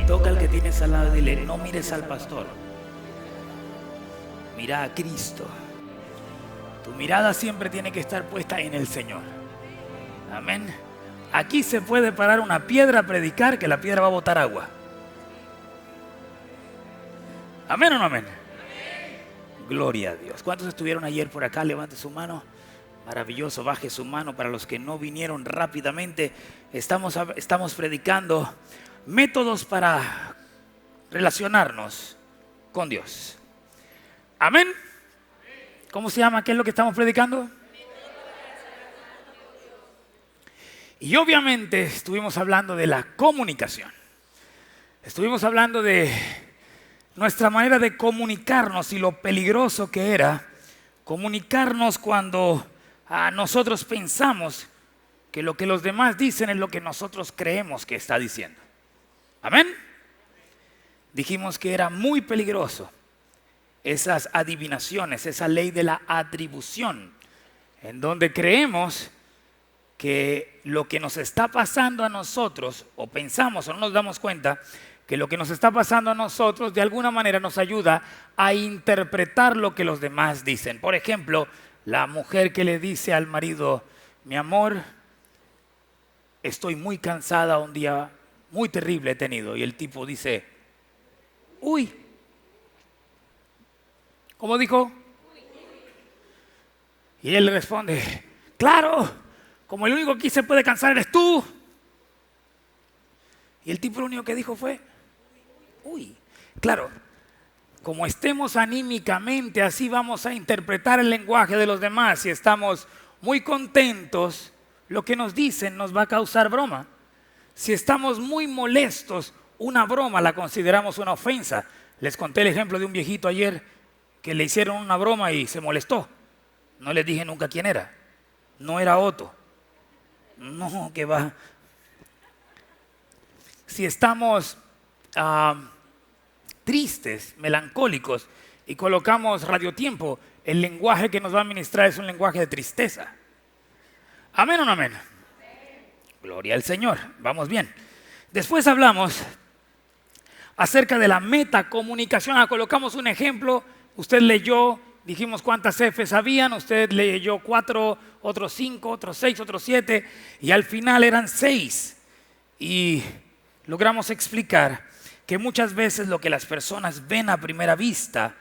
Toca al que tienes al lado y dile: no mires al pastor, mira a Cristo. Tu mirada siempre tiene que estar puesta en el Señor. Amén. Aquí se puede parar una piedra a predicar, que la piedra va a botar agua. ¿Amén o no amén? Gloria a Dios. ¿Cuántos estuvieron ayer por acá? Levante su mano. Maravilloso, baje su mano. Para los que no vinieron rápidamente, estamos predicando métodos para relacionarnos con Dios. Amén. ¿Cómo se llama? ¿Qué es lo que estamos predicando? Y obviamente estuvimos hablando de la comunicación. Estuvimos hablando de nuestra manera de comunicarnos y lo peligroso que era comunicarnos cuando nosotros pensamos que lo que los demás dicen es lo que nosotros creemos que está diciendo. Amén. Dijimos que era muy peligroso esas adivinaciones, esa ley de la atribución, en donde creemos que lo que nos está pasando a nosotros, o pensamos o no nos damos cuenta, que lo que nos está pasando a nosotros de alguna manera nos ayuda a interpretar lo que los demás dicen. Por ejemplo, la mujer que le dice al marido: mi amor, estoy muy cansada, un día muy terrible he tenido. Y el tipo dice: uy. ¿Cómo dijo? Y él le responde: claro, como el único que aquí se puede cansar eres tú. Y el tipo lo único que dijo fue: uy. Claro, como estemos anímicamente, así vamos a interpretar el lenguaje de los demás. Si estamos muy contentos, lo que nos dicen nos va a causar broma. Si estamos muy molestos, una broma la consideramos una ofensa. Les conté el ejemplo de un viejito ayer que le hicieron una broma y se molestó. No les dije nunca quién era. No era Otto. No, que va. Si estamos tristes, melancólicos y colocamos radiotiempo, el lenguaje que nos va a ministrar es un lenguaje de tristeza. ¿Amén o no amén? Gloria al Señor. Vamos bien. Después hablamos acerca de la metacomunicación. Colocamos un ejemplo. Usted leyó, dijimos cuántas Fs habían. Usted leyó 4, otros 5, otros 6, otros 7. Y al final eran 6. Y logramos explicar que muchas veces lo que las personas ven a primera vista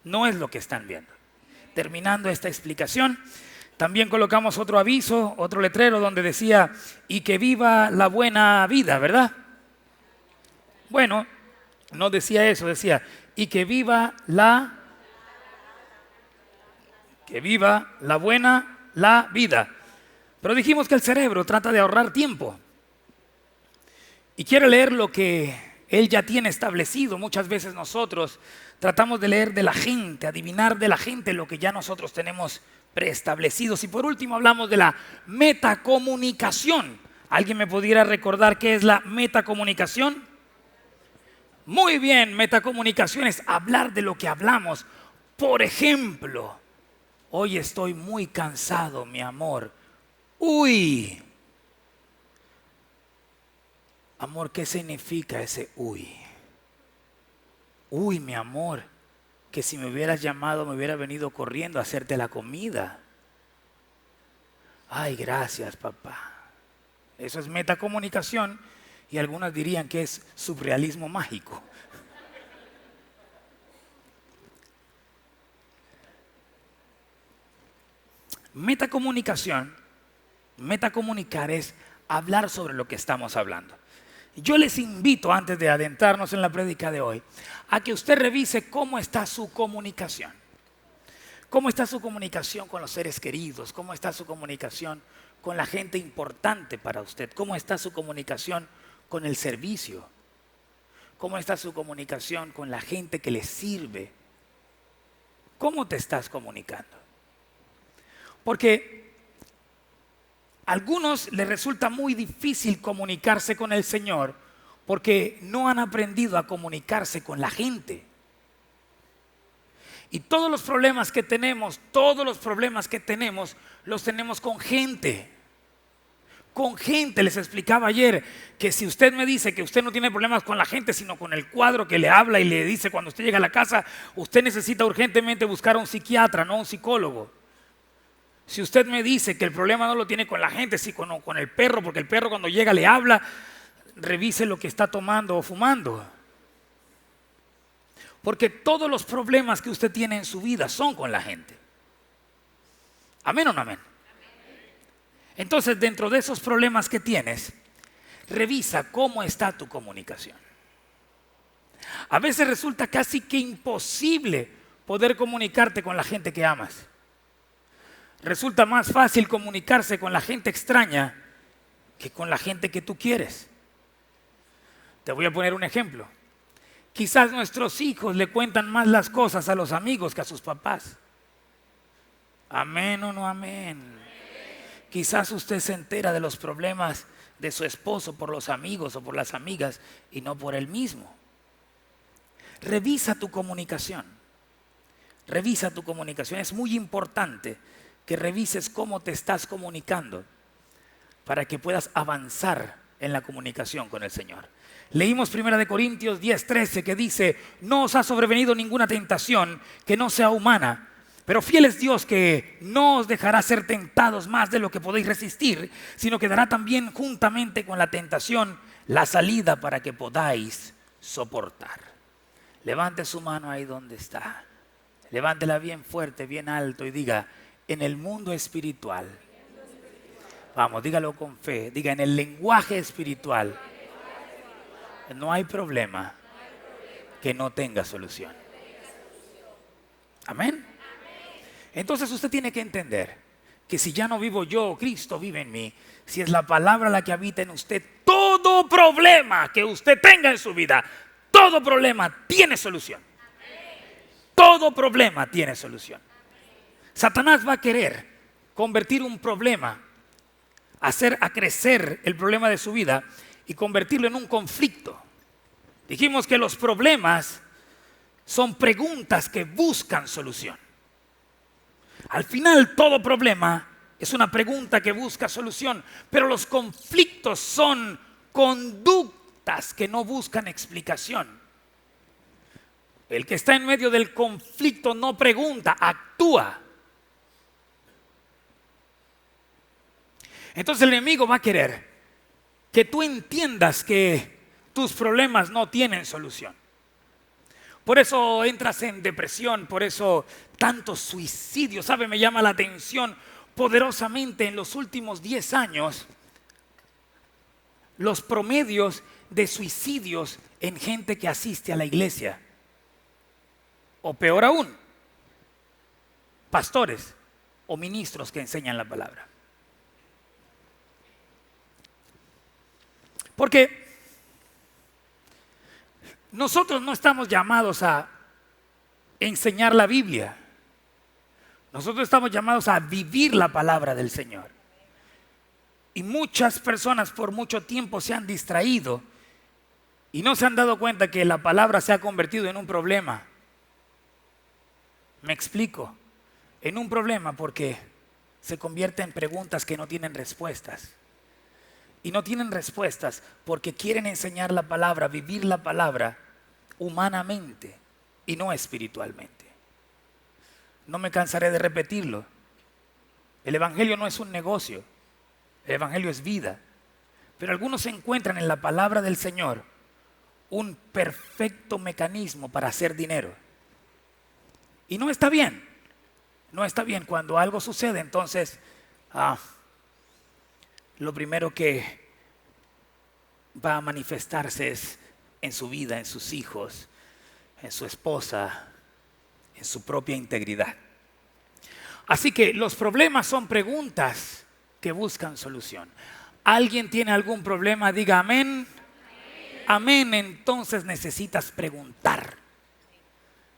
no es lo que están viendo. Terminando esta explicación, también colocamos otro aviso, otro letrero donde decía: y que viva la buena vida, ¿verdad? Bueno, no decía eso, decía: y que viva la buena la vida. Pero dijimos que el cerebro trata de ahorrar tiempo y quiere leer lo que él ya tiene establecido. Muchas veces nosotros tratamos de leer de la gente, adivinar de la gente lo que ya nosotros tenemos preestablecidos. Y por último hablamos de la metacomunicación. ¿Alguien me pudiera recordar qué es la metacomunicación? Muy bien, metacomunicación es hablar de lo que hablamos. Por ejemplo, hoy estoy muy cansado, mi amor. Uy. Amor, ¿qué significa ese uy? Uy, mi amor, que si me hubieras llamado me hubiera venido corriendo a hacerte la comida. Ay, gracias, papá. Eso es metacomunicación y algunos dirían que es surrealismo mágico. Metacomunicar es hablar sobre lo que estamos hablando. Yo les invito, antes de adentrarnos en la prédica de hoy, a que usted revise cómo está su comunicación. ¿Cómo está su comunicación con los seres queridos? ¿Cómo está su comunicación con la gente importante para usted? ¿Cómo está su comunicación con el servicio? ¿Cómo está su comunicación con la gente que le sirve? ¿Cómo te estás comunicando? Porque a algunos les resulta muy difícil comunicarse con el Señor porque no han aprendido a comunicarse con la gente. Y todos los problemas que tenemos, los tenemos con gente. con gente. Les explicaba ayer que si usted me dice que usted no tiene problemas con la gente, sino con el cuadro que le habla y le dice cuando usted llega a la casa, usted necesita urgentemente buscar a un psiquiatra, no a un psicólogo. Si usted me dice que el problema no lo tiene con la gente, sino con el perro, porque el perro cuando llega le habla, revise lo que está tomando o fumando. Porque todos los problemas que usted tiene en su vida son con la gente. ¿Amén o no amén? Entonces, dentro de esos problemas que tienes, revisa cómo está tu comunicación. A veces resulta casi que imposible poder comunicarte con la gente que amas. Resulta más fácil comunicarse con la gente extraña que con la gente que tú quieres. Te voy a poner un ejemplo. Quizás nuestros hijos le cuentan más las cosas a los amigos que a sus papás. ¿Amén o no amén? Quizás usted se entera de los problemas de su esposo por los amigos o por las amigas y no por él mismo. Revisa tu comunicación. Revisa tu comunicación. Es muy importante que revises cómo te estás comunicando para que puedas avanzar en la comunicación con el Señor. Leímos 1 Corintios 10:13 que dice: no os ha sobrevenido ninguna tentación que no sea humana, pero fiel es Dios que no os dejará ser tentados más de lo que podéis resistir, sino que dará también juntamente con la tentación la salida para que podáis soportar. Levante su mano ahí donde está. Levántela bien fuerte, bien alto y diga: en el mundo espiritual. Vamos, dígalo con fe. Diga: en el lenguaje espiritual no hay problema que no tenga solución. Amén. Entonces usted tiene que entender que si ya no vivo yo, Cristo vive en mí. Si es la palabra la que habita en usted, todo problema que usted tenga en su vida, todo problema tiene solución. Todo problema tiene solución. Satanás va a querer convertir un problema, hacer a crecer el problema de su vida y convertirlo en un conflicto. Dijimos que los problemas son preguntas que buscan solución. Al final, todo problema es una pregunta que busca solución, pero los conflictos son conductas que no buscan explicación. El que está en medio del conflicto no pregunta, actúa. Entonces el enemigo va a querer que tú entiendas que tus problemas no tienen solución. Por eso entras en depresión, por eso tantos suicidios. ¿Sabe? Me llama la atención poderosamente en los últimos 10 años los promedios de suicidios en gente que asiste a la iglesia. O peor aún, pastores o ministros que enseñan la palabra. Porque nosotros no estamos llamados a enseñar la Biblia. Nosotros estamos llamados a vivir la palabra del Señor. Y muchas personas por mucho tiempo se han distraído y no se han dado cuenta que la palabra se ha convertido en un problema. Me explico. En un problema porque se convierte en preguntas que no tienen respuestas. Y no tienen respuestas porque quieren enseñar la palabra, vivir la palabra humanamente y no espiritualmente. No me cansaré de repetirlo. El evangelio no es un negocio. El evangelio es vida. Pero algunos encuentran en la palabra del Señor un perfecto mecanismo para hacer dinero. Y no está bien. No está bien. Cuando algo sucede, entonces lo primero que va a manifestarse es en su vida, en sus hijos, en su esposa, en su propia integridad. Así que los problemas son preguntas que buscan solución. ¿Alguien tiene algún problema? Diga amén. Amén. Entonces necesitas preguntar.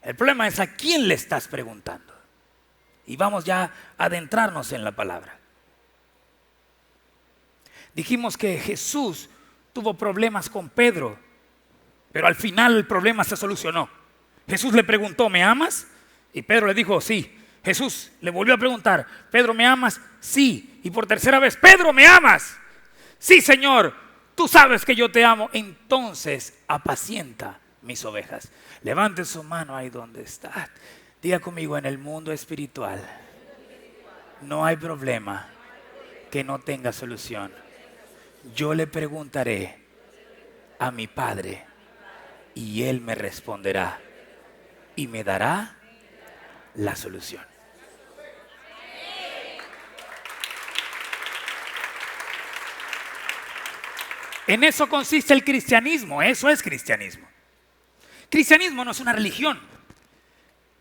El problema es a quién le estás preguntando. Y vamos ya a adentrarnos en la palabra. Dijimos que Jesús tuvo problemas con Pedro, pero al final el problema se solucionó. Jesús le preguntó: ¿me amas? Y Pedro le dijo: sí. Jesús le volvió a preguntar: ¿Pedro, me amas? Sí. Y por tercera vez: ¿Pedro, me amas? Sí, Señor, tú sabes que yo te amo. Entonces apacienta mis ovejas. Levante su mano ahí donde está. Diga conmigo, en el mundo espiritual no hay problema que no tenga solución. Yo le preguntaré a mi Padre y Él me responderá y me dará la solución. En eso consiste el cristianismo, eso es cristianismo. Cristianismo no es una religión.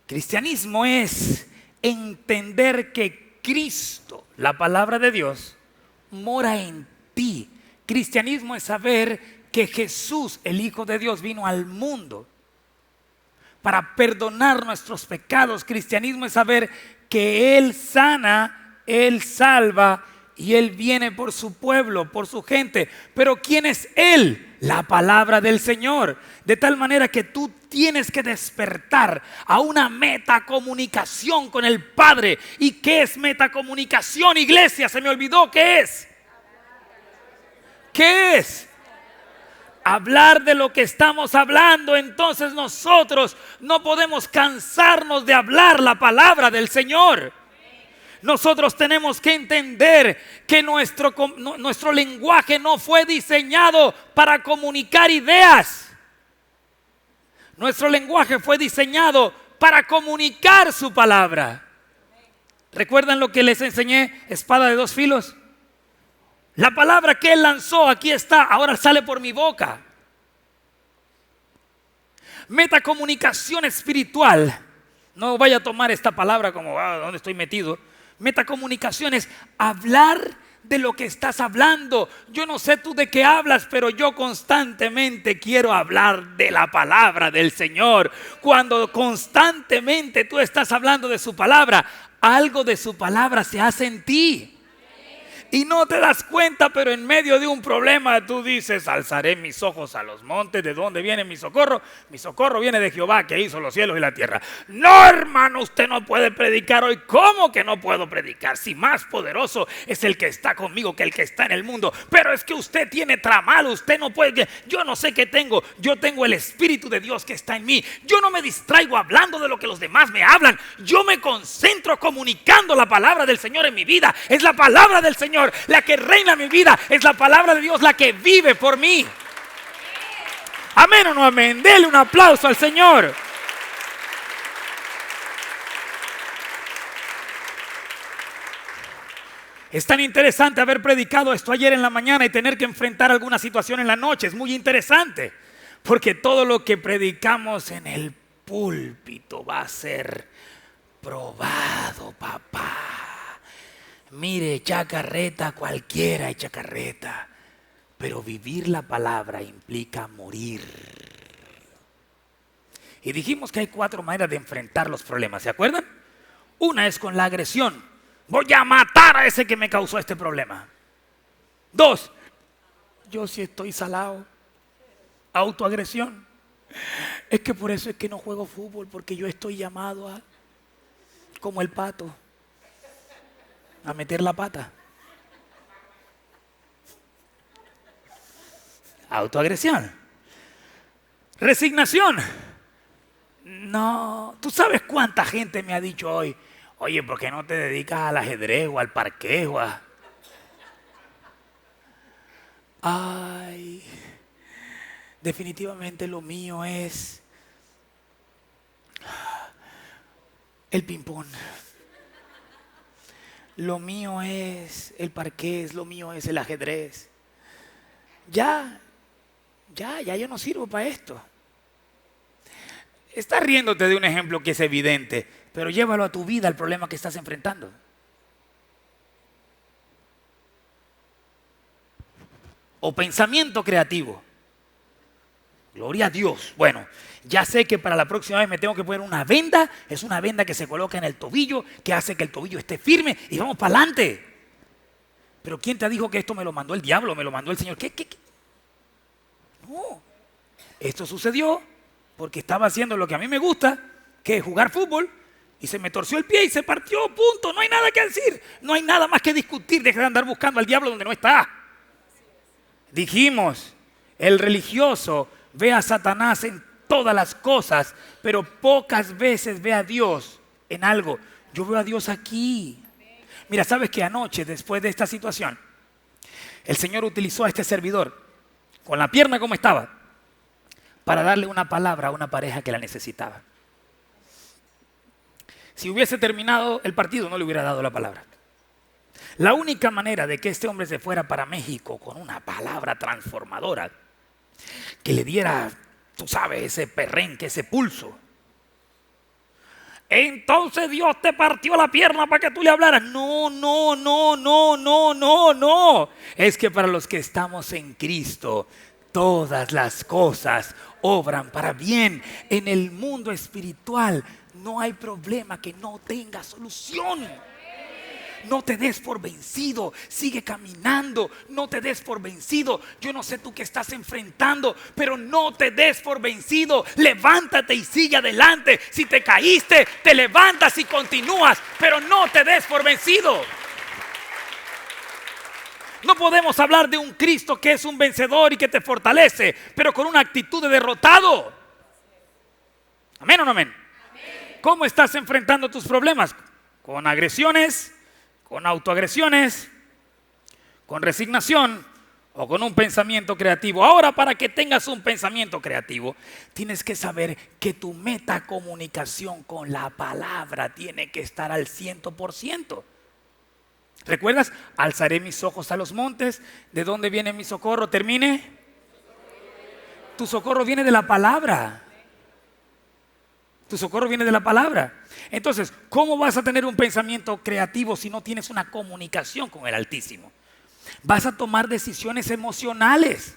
Cristianismo es entender que Cristo, la palabra de Dios, mora en ti. Cristianismo es saber que Jesús, el Hijo de Dios, vino al mundo para perdonar nuestros pecados. Cristianismo es saber que Él sana, Él salva y Él viene por su pueblo, por su gente. Pero ¿quién es Él? La palabra del Señor. De tal manera que tú tienes que despertar a una metacomunicación con el Padre. ¿Y qué es metacomunicación, iglesia? Se me olvidó, ¿qué es? ¿Qué es? Hablar de lo que estamos hablando. Entonces nosotros no podemos cansarnos de hablar la palabra del Señor. Nosotros tenemos que entender que nuestro lenguaje no fue diseñado para comunicar ideas. Nuestro lenguaje fue diseñado para comunicar su palabra. ¿Recuerdan lo que les enseñé? Espada de dos filos. La palabra que Él lanzó, aquí está, ahora sale por mi boca. Metacomunicación espiritual. No vaya a tomar esta palabra como, ¿dónde estoy metido? Metacomunicación es hablar de lo que estás hablando. Yo no sé tú de qué hablas, pero yo constantemente quiero hablar de la palabra del Señor. Cuando constantemente tú estás hablando de su palabra, algo de su palabra se hace en ti. Y no te das cuenta, pero en medio de un problema tú dices: alzaré mis ojos a los montes. ¿De dónde viene mi socorro? Mi socorro viene de Jehová, que hizo los cielos y la tierra. No, hermano, usted no puede predicar hoy. ¿Cómo que no puedo predicar? Si más poderoso es el que está conmigo que el que está en el mundo. Pero es que usted tiene tramal, usted no puede. Yo no sé qué tengo. Yo tengo el Espíritu de Dios que está en mí. Yo no me distraigo hablando de lo que los demás me hablan. Yo me concentro comunicando la palabra del Señor en mi vida. Es la palabra del Señor la que reina mi vida. Es la palabra de Dios la que vive por mí. Amén o no amén. Dele un aplauso al Señor. Es tan interesante haber predicado esto ayer en la mañana y tener que enfrentar alguna situación en la noche. Es muy interesante, porque todo lo que predicamos en el púlpito va a ser probado, papá. Mire, echa carreta, cualquiera echa carreta, pero vivir la palabra implica morir. Y dijimos que hay 4 maneras de enfrentar los problemas, ¿se acuerdan? Una es con la agresión. Voy a matar a ese que me causó este problema. 2, yo sí estoy salado. Autoagresión. Es que por eso es que no juego fútbol, porque yo estoy llamado a, como el pato, a meter la pata. Autoagresión. Resignación. No, tú sabes cuánta gente me ha dicho hoy: oye, ¿por qué no te dedicas al ajedrez o al parqués o a... Ay, definitivamente lo mío es el ping-pong. Lo mío es el parqués, lo mío es el ajedrez. Ya yo no sirvo para esto. Estás riéndote de un ejemplo que es evidente, pero llévalo a tu vida, al problema que estás enfrentando. O pensamiento creativo. Gloria a Dios. Bueno, ya sé que para la próxima vez me tengo que poner una venda. Es una venda que se coloca en el tobillo, que hace que el tobillo esté firme y vamos para adelante. Pero ¿quién te dijo que esto me lo mandó el diablo, me lo mandó el Señor? ¿Qué? No. Esto sucedió porque estaba haciendo lo que a mí me gusta, que es jugar fútbol, y se me torció el pie y se partió, punto. No hay nada que decir, no hay nada más que discutir. Deja de andar buscando al diablo donde no está. Dijimos, el religioso ve a Satanás en todas las cosas, pero pocas veces ve a Dios en algo. Yo veo a Dios aquí. Mira, ¿sabes que anoche, después de esta situación, el Señor utilizó a este servidor, con la pierna como estaba, para darle una palabra a una pareja que la necesitaba? Si hubiese terminado el partido, no le hubiera dado la palabra. La única manera de que este hombre se fuera para México con una palabra transformadora, que le diera, tú sabes, ese perrenque, ese pulso. Entonces Dios te partió la pierna para que tú le hablaras. No. Es que para los que estamos en Cristo, todas las cosas obran para bien. En el mundo espiritual no hay problema que no tenga solución. No te des por vencido, sigue caminando, no te des por vencido. Yo no sé tú qué estás enfrentando, pero no te des por vencido. Levántate y sigue adelante. Si te caíste, te levantas y continúas, pero no te des por vencido. No podemos hablar de un Cristo que es un vencedor y que te fortalece, pero con una actitud de derrotado. ¿Amén o no amén? ¿Cómo estás enfrentando tus problemas? ¿Con agresiones? ¿Con autoagresiones? ¿Con resignación? ¿O con un pensamiento creativo? Ahora, para que tengas un pensamiento creativo, tienes que saber que tu metacomunicación con la palabra tiene que estar al 100%. ¿Recuerdas? Alzaré mis ojos a los montes. ¿De dónde viene mi socorro? Termine. Tu socorro viene de la palabra. Tu socorro viene de la palabra. Entonces, ¿cómo vas a tener un pensamiento creativo si no tienes una comunicación con el Altísimo? Vas a tomar decisiones emocionales.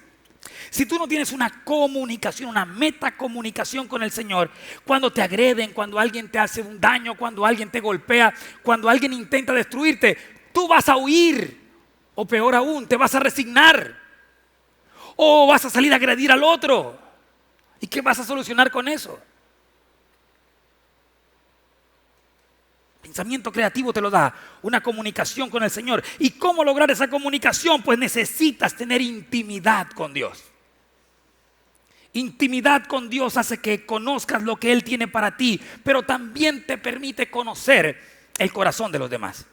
Si tú no tienes una comunicación, una metacomunicación con el Señor, cuando te agreden, cuando alguien te hace un daño, cuando alguien te golpea, cuando alguien intenta destruirte, tú vas a huir. O peor aún, te vas a resignar. O vas a salir a agredir al otro. ¿Y qué vas a solucionar con eso? Pensamiento creativo te lo da una comunicación con el Señor. ¿Y cómo lograr esa comunicación? Pues necesitas tener intimidad con Dios. Intimidad con Dios hace que conozcas lo que Él tiene para ti, pero también te permite conocer el corazón de los demás.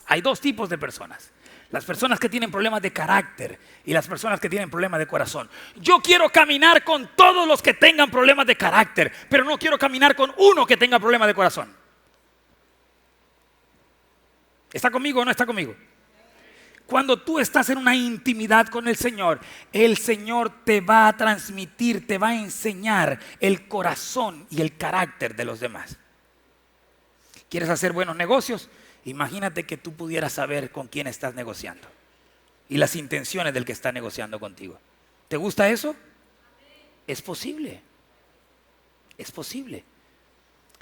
Hay dos tipos de personas: las personas que tienen problemas de carácter y las personas que tienen problemas de corazón. Yo quiero caminar con todos los que tengan problemas de carácter, pero no quiero caminar con uno que tenga problemas de corazón. ¿Está conmigo o no está conmigo? Cuando tú estás en una intimidad con el Señor te va a transmitir, te va a enseñar el corazón y el carácter de los demás. ¿Quieres hacer buenos negocios? Imagínate que tú pudieras saber con quién estás negociando y las intenciones del que está negociando contigo. ¿Te gusta eso? Es posible. Es posible.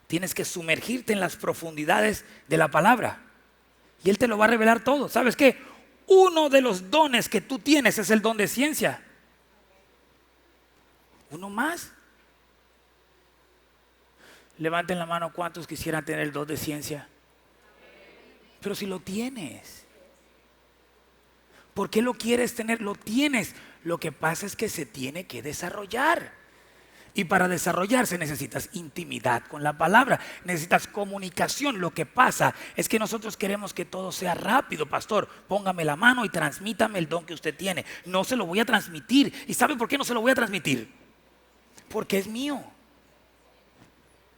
Tienes que sumergirte en las profundidades de la palabra y Él te lo va a revelar todo. ¿Sabes qué? Uno de los dones que tú tienes es el don de ciencia. Uno más. Levanten la mano, ¿cuántos quisieran tener el don de ciencia? Pero si lo tienes, ¿por qué lo quieres tener? Lo tienes. Lo que pasa es que se tiene que desarrollar. Y para desarrollarse necesitas intimidad con la palabra, necesitas comunicación. Lo que pasa es que nosotros queremos que todo sea rápido. Pastor, póngame la mano y transmítame el don que usted tiene. No se lo voy a transmitir. ¿Y sabe por qué no se lo voy a transmitir? Porque es mío.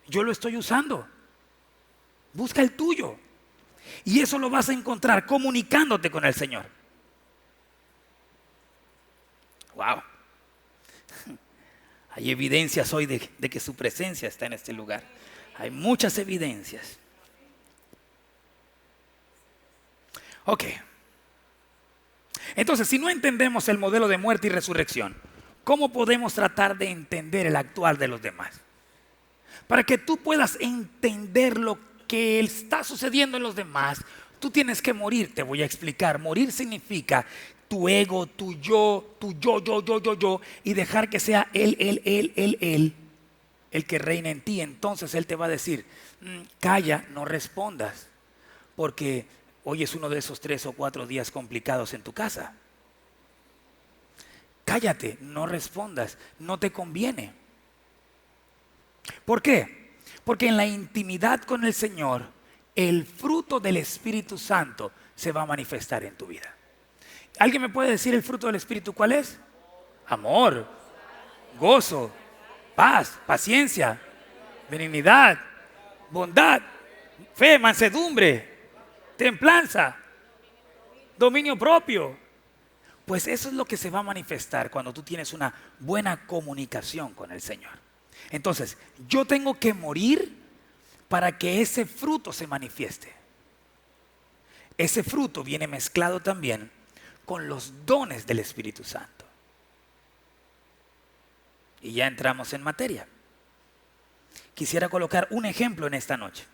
Yo lo estoy usando. Busca el tuyo. Y eso lo vas a encontrar comunicándote con el Señor. Wow. Hay evidencias hoy de que su presencia está en este lugar. Hay muchas evidencias. Ok. Entonces, si no entendemos el modelo de muerte y resurrección, ¿cómo podemos tratar de entender el actuar de los demás? Para que tú puedas entender lo que está sucediendo en los demás, tú tienes que morir. Te voy a explicar. Morir significa tu ego, tu yo, y dejar que sea él el que reina en ti. Entonces Él te va a decir, calla, no respondas, porque hoy es uno de esos 3 o 4 días complicados en tu casa. cállate, no respondas, no te conviene. ¿Por qué? Porque en la intimidad con el Señor, el fruto del Espíritu Santo se va a manifestar en tu vida. ¿Alguien me puede decir el fruto del Espíritu cuál es? Amor, gozo, paz, paciencia, benignidad, bondad, fe, mansedumbre, templanza, dominio propio. Pues eso es lo que se va a manifestar cuando tú tienes una buena comunicación con el Señor. Entonces, yo tengo que morir para que ese fruto se manifieste. Ese fruto viene mezclado también con los dones del Espíritu Santo. Y ya entramos en materia. Quisiera colocar un ejemplo en esta noche.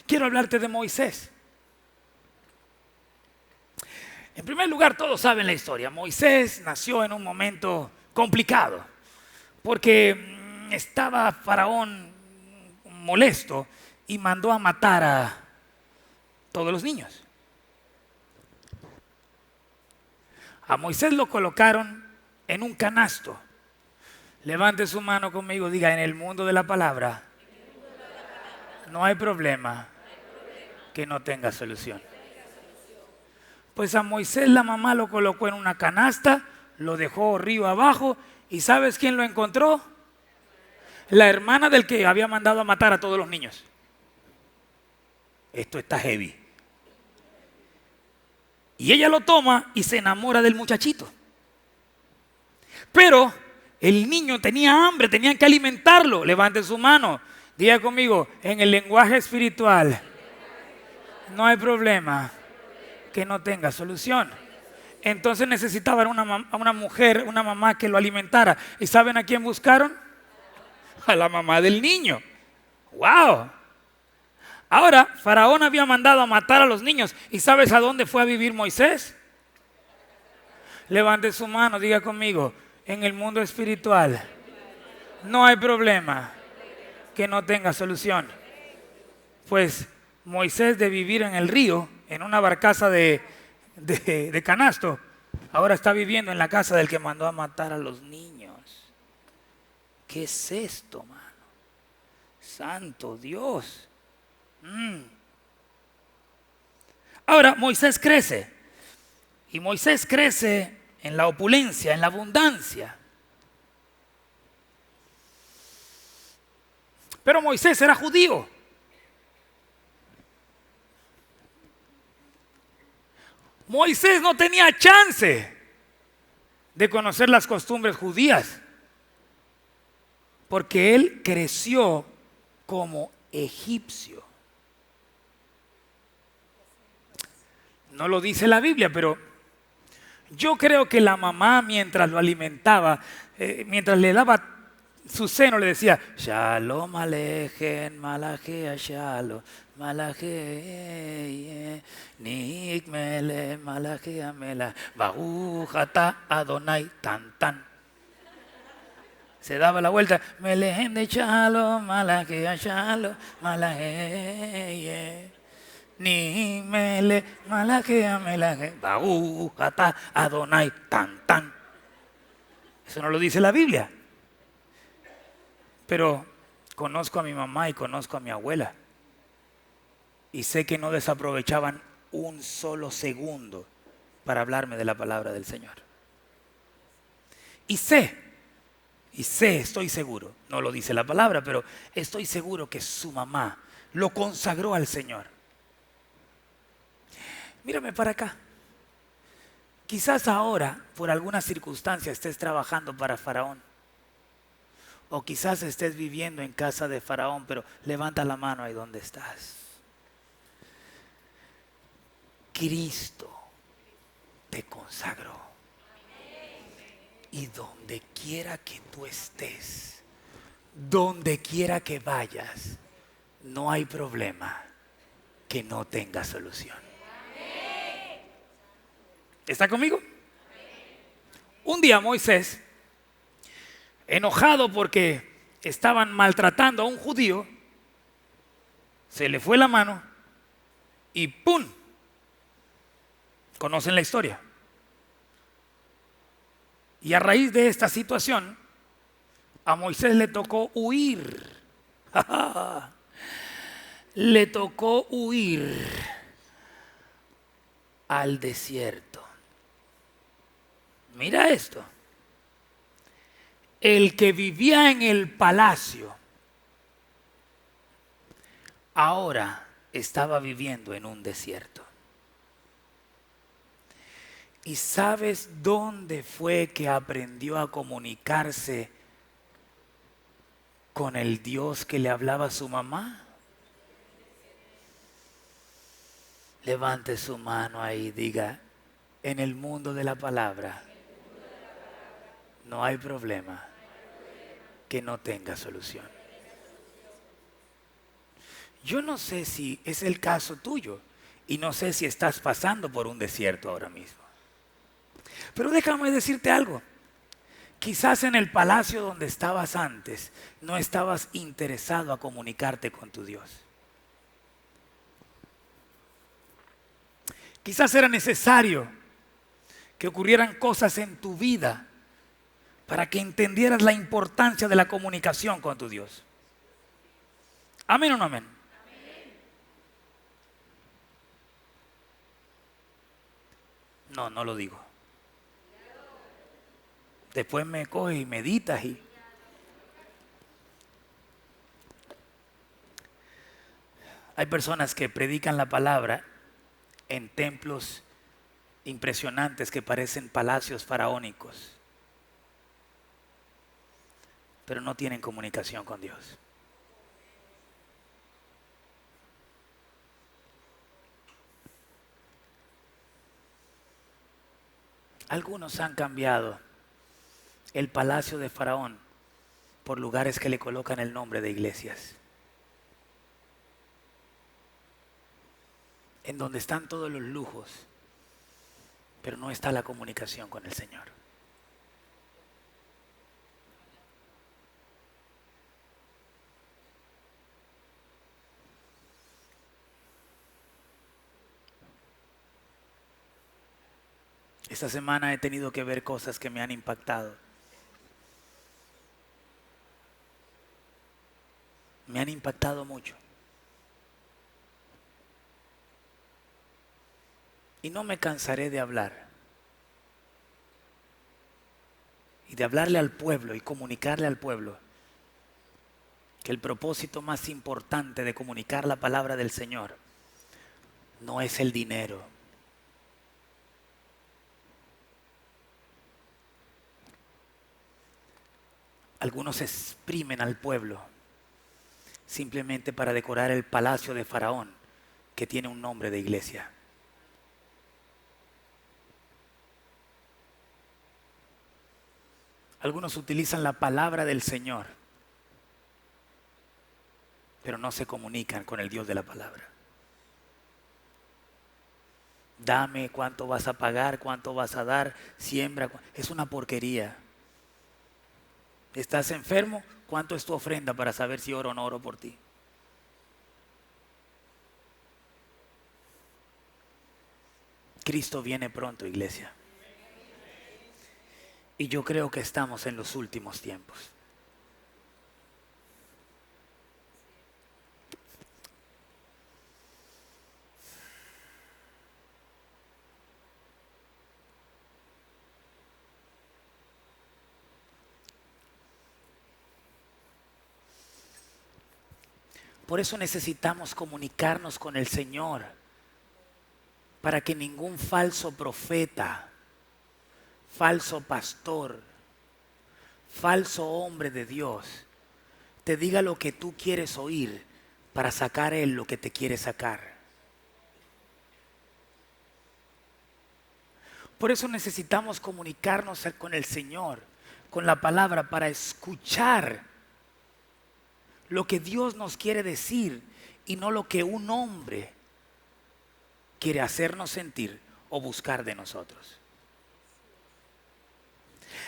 Quiero hablarte de Moisés. En primer lugar, todos saben la historia. Moisés nació en un momento complicado, porque estaba Faraón molesto y mandó a matar a todos los niños. A Moisés lo colocaron en un canasto. Levante su mano conmigo, diga: en el mundo de la palabra no hay problema que no tenga solución. Pues a Moisés la mamá lo colocó en una canasta, lo dejó río abajo, y ¿sabes quién lo encontró? La hermana del que había mandado a matar a todos los niños. Esto está heavy. Y ella lo toma y se enamora del muchachito. Pero el niño tenía hambre, tenían que alimentarlo. Levante su mano, diga conmigo: en el lenguaje espiritual no hay problema que no tenga solución. Entonces necesitaban una mujer, una mamá que lo alimentara. ¿Y saben a quién buscaron? A la mamá del niño. ¡Wow! Ahora, Faraón había mandado a matar a los niños. ¿Y sabes a dónde fue a vivir Moisés? Levante su mano, diga conmigo: en el mundo espiritual no hay problema que no tenga solución. Pues Moisés, de vivir en el río, en una barcaza de canasto, ahora está viviendo en la casa del que mandó a matar a los niños. ¿Qué es esto, mano? Santo Dios. Ahora Moisés crece. Y Moisés crece en la opulencia, en la abundancia. Pero Moisés era judío. Moisés no tenía chance de conocer las costumbres judías, porque él creció como egipcio. No lo dice la Biblia, pero yo creo que la mamá, mientras lo alimentaba, mientras le daba su seno, le decía: Shalom Alejem, Malachea Shalom, Malachea, Nikmele, Malachea Mela, Baruch Ata Adonai, tan tan. Se daba la vuelta: Melehem de Shalom, Malachea Shalom, Malachea. Ni mele malajea melaje baú ata Adonai tan tan. Eso no lo dice la Biblia. Pero conozco a mi mamá y conozco a mi abuela, y sé que no desaprovechaban un solo segundo para hablarme de la palabra del Señor. Y sé, estoy seguro, no lo dice la palabra, pero estoy seguro que su mamá lo consagró al Señor. Mírame para acá. Quizás ahora, por alguna circunstancia, estés trabajando para Faraón. O quizás estés viviendo en casa de Faraón, pero levanta la mano ahí donde estás. Cristo te consagró. Y donde quiera que tú estés, donde quiera que vayas, no hay problema que no tenga solución. ¿Está conmigo? Un día Moisés, enojado porque estaban maltratando a un judío, se le fue la mano y ¡pum! Conocen la historia. Y a raíz de esta situación, a Moisés le tocó huir. Le tocó huir al desierto. Mira esto. El que vivía en el palacio ahora estaba viviendo en un desierto. ¿Y sabes dónde fue que aprendió a comunicarse con el Dios que le hablaba a su mamá? Levante su mano ahí y diga: en el mundo de la palabra no hay problema que no tenga solución. Yo no sé si es el caso tuyo y no sé si estás pasando por un desierto ahora mismo. Pero déjame decirte algo. Quizás en el palacio donde estabas antes no estabas interesado a comunicarte con tu Dios. Quizás era necesario que ocurrieran cosas en tu vida para que entendieras la importancia de la comunicación con tu Dios. ¿Amén o no amén? No, no lo digo. Después me coges y meditas y... Hay personas que predican la palabra en templos impresionantes que parecen palacios faraónicos, pero no tienen comunicación con Dios. Algunos han cambiado el palacio de Faraón por lugares que le colocan el nombre de iglesias, en donde están todos los lujos, pero no está la comunicación con el Señor. Esta semana he tenido que ver cosas que me han impactado. Me han impactado mucho. Y no me cansaré de hablar. Y de hablarle al pueblo y comunicarle al pueblo que el propósito más importante de comunicar la palabra del Señor no es el dinero. Algunos exprimen al pueblo simplemente para decorar el palacio de Faraón, que tiene un nombre de iglesia. Algunos utilizan la palabra del Señor, pero no se comunican con el Dios de la palabra. Dame, cuánto vas a pagar, cuánto vas a dar, siembra. Es una porquería. ¿Estás enfermo? ¿Cuánto es tu ofrenda para saber si oro o no oro por ti? Cristo viene pronto, iglesia. Y yo creo que estamos en los últimos tiempos. Por eso necesitamos comunicarnos con el Señor, para que ningún falso profeta, falso pastor, falso hombre de Dios te diga lo que tú quieres oír para sacar Él lo que te quiere sacar. Por eso necesitamos comunicarnos con el Señor, con la palabra, para escuchar lo que Dios nos quiere decir y no lo que un hombre quiere hacernos sentir o buscar de nosotros.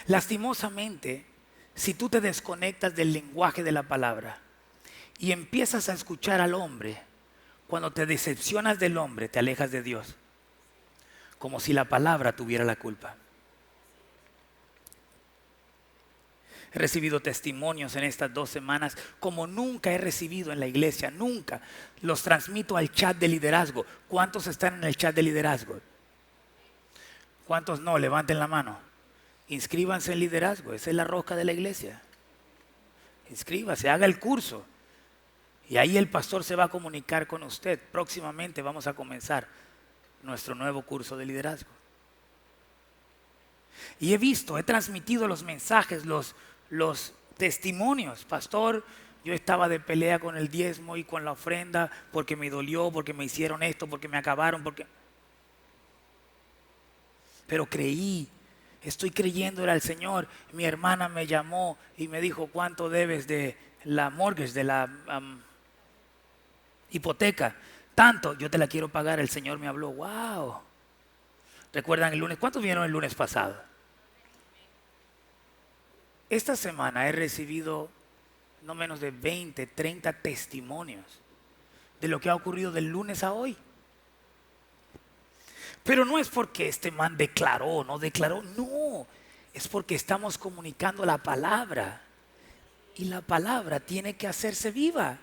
Lastimosamente, si tú te desconectas del lenguaje de la palabra y empiezas a escuchar al hombre, cuando te decepcionas del hombre, te alejas de Dios, como si la palabra tuviera la culpa. He recibido testimonios en estas 2 semanas como nunca he recibido en la iglesia, nunca. Los transmito al chat de liderazgo. ¿Cuántos están en el chat de liderazgo? ¿Cuántos no? Levanten la mano. Inscríbanse en liderazgo, esa es la rosca de la iglesia. Inscríbase, haga el curso. Y ahí el pastor se va a comunicar con usted. Próximamente vamos a comenzar nuestro nuevo curso de liderazgo. Y he transmitido los mensajes, los testimonios. Pastor, yo estaba de pelea con el diezmo y con la ofrenda porque me dolió, porque me hicieron esto, porque me acabaron, pero creí, estoy creyendo al Señor. Mi hermana me llamó y me dijo, ¿cuánto debes de la mortgage, de la hipoteca? Tanto, yo te la quiero pagar. El Señor me habló. Wow. ¿Recuerdan el lunes? ¿Cuántos vieron el lunes pasado? Esta semana he recibido no menos de 20, 30 testimonios de lo que ha ocurrido del lunes a hoy. Pero no es porque este man declaró, no declaró, no. Es porque estamos comunicando la palabra. Y la palabra tiene que hacerse viva.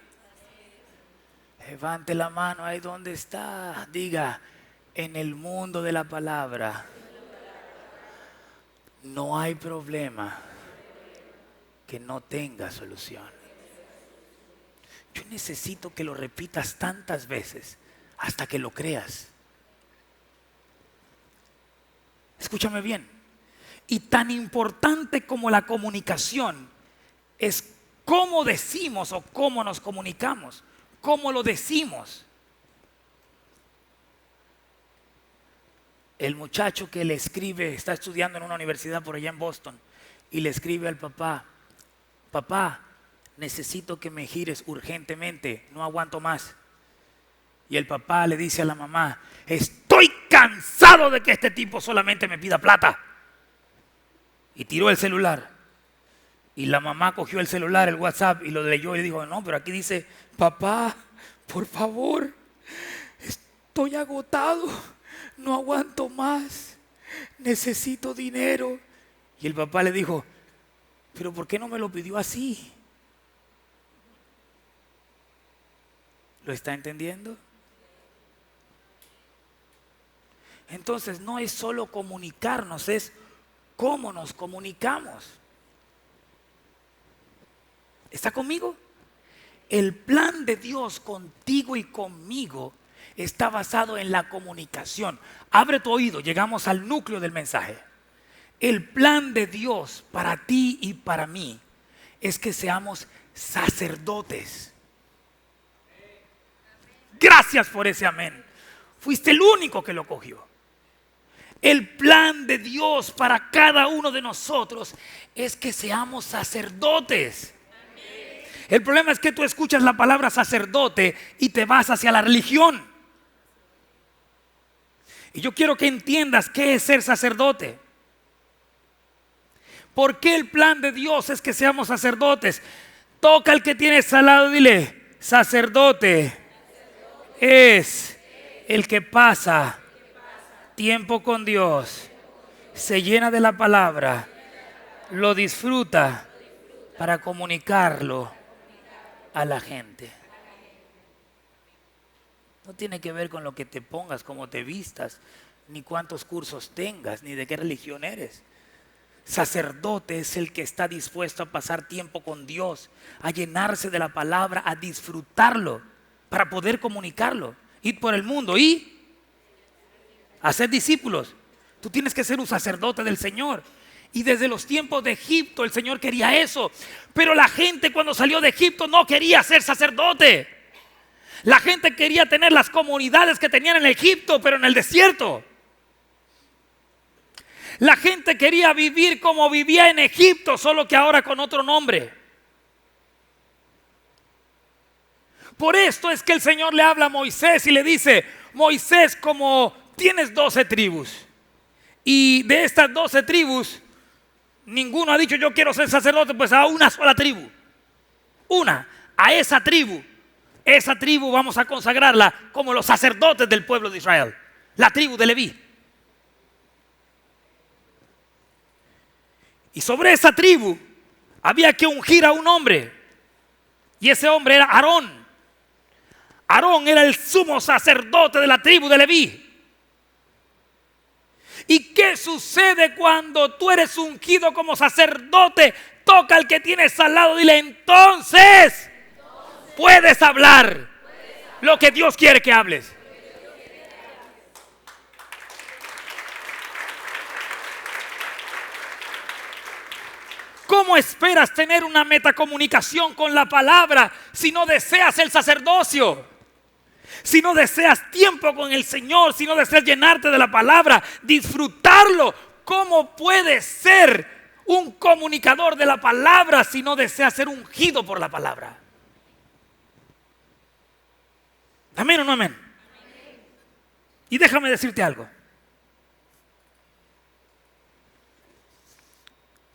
Levante la mano ahí donde está. Diga, en el mundo de la palabra no hay problema que no tenga solución. Yo necesito que lo repitas tantas veces hasta que lo creas. Escúchame bien. Y tan importante como la comunicación es cómo decimos o cómo nos comunicamos, cómo lo decimos. El muchacho que le escribe, está estudiando en una universidad por allá en Boston, y le escribe al papá: papá, necesito que me gires urgentemente, no aguanto más. Y el papá le dice a la mamá: estoy cansado de que este tipo solamente me pida plata. Y tiró el celular. Y la mamá cogió el celular, el WhatsApp, y lo leyó y le dijo: no, pero aquí dice: papá, por favor, estoy agotado, no aguanto más, necesito dinero. Y el papá le dijo: pero ¿por qué no me lo pidió así? ¿Lo está entendiendo? Entonces no es solo comunicarnos, es cómo nos comunicamos. ¿Está conmigo? El plan de Dios contigo y conmigo está basado en la comunicación. Abre tu oído, llegamos al núcleo del mensaje. El plan de Dios para ti y para mí es que seamos sacerdotes. Gracias por ese amén. Fuiste el único que lo cogió. El plan de Dios para cada uno de nosotros es que seamos sacerdotes. El problema es que tú escuchas la palabra sacerdote y te vas hacia la religión. Y yo quiero que entiendas qué es ser sacerdote. ¿Por qué el plan de Dios es que seamos sacerdotes? Toca al que tienes al lado y dile: sacerdote es el que pasa tiempo con Dios, se llena de la palabra, lo disfruta para comunicarlo a la gente. No tiene que ver con lo que te pongas, cómo te vistas, ni cuántos cursos tengas, ni de qué religión eres. Sacerdote es el que está dispuesto a pasar tiempo con Dios, a llenarse de la palabra, a disfrutarlo para poder comunicarlo, ir por el mundo y hacer discípulos. Tú tienes que ser un sacerdote del Señor. Y desde los tiempos de Egipto el Señor quería eso. Pero la gente cuando salió de Egipto no quería ser sacerdote. La gente quería tener las comunidades que tenían en Egipto, pero en el desierto. La gente quería vivir como vivía en Egipto, solo que ahora con otro nombre. Por esto es que el Señor le habla a Moisés y le dice: Moisés, como tienes 12 tribus, y de estas 12 tribus ninguno ha dicho yo quiero ser sacerdote, pues a una sola tribu, a esa tribu vamos a consagrarla como los sacerdotes del pueblo de Israel, la tribu de Leví. Y sobre esa tribu había que ungir a un hombre. Y ese hombre era Aarón. Aarón era el sumo sacerdote de la tribu de Leví. ¿Y qué sucede cuando tú eres ungido como sacerdote? Toca al que tienes al lado, dile: entonces puedes hablar lo que Dios quiere que hables. ¿Cómo esperas tener una metacomunicación con la palabra si no deseas el sacerdocio? Si no deseas tiempo con el Señor, si no deseas llenarte de la palabra, disfrutarlo. ¿Cómo puedes ser un comunicador de la palabra si no deseas ser ungido por la palabra? ¿Amén o no amén? Y déjame decirte algo.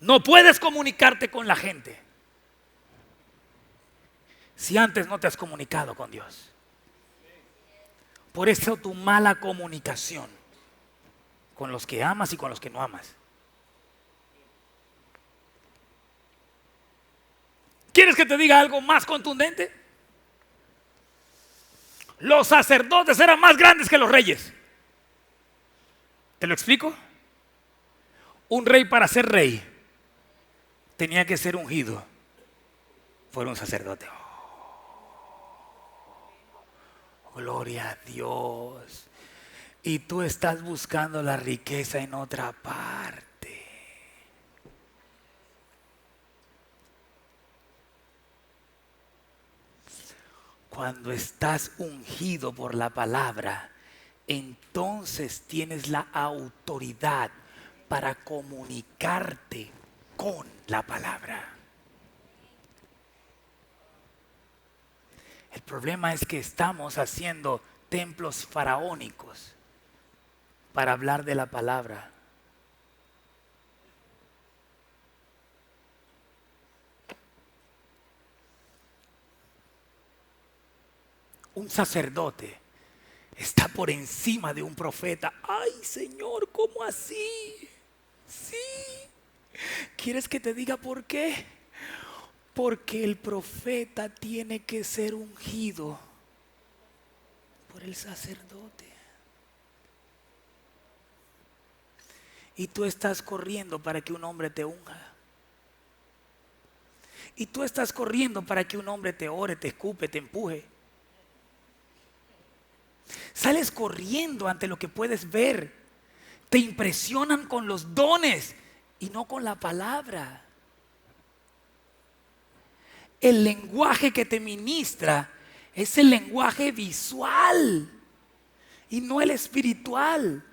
No puedes comunicarte con la gente si antes no te has comunicado con Dios. Por eso tu mala comunicación con los que amas y con los que no amas. ¿Quieres que te diga algo más contundente? Los sacerdotes eran más grandes que los reyes. ¿Te lo explico? Un rey, para ser rey, tenía que ser ungido por un sacerdote. Gloria a Dios. Y tú estás buscando la riqueza en otra parte. Cuando estás ungido por la palabra, entonces tienes la autoridad para comunicarte con la palabra. El problema es que estamos haciendo templos faraónicos para hablar de la palabra. Un sacerdote está por encima de un profeta. Ay, Señor, ¿cómo así? Sí. ¿Quieres que te diga por qué? Porque el profeta tiene que ser ungido por el sacerdote. Y tú estás corriendo para que un hombre te unja. Y tú estás corriendo para que un hombre te ore, te escupe, te empuje. Sales corriendo ante lo que puedes ver. Te impresionan con los dones y no con la palabra. El lenguaje que te ministra es el lenguaje visual y no el espiritual.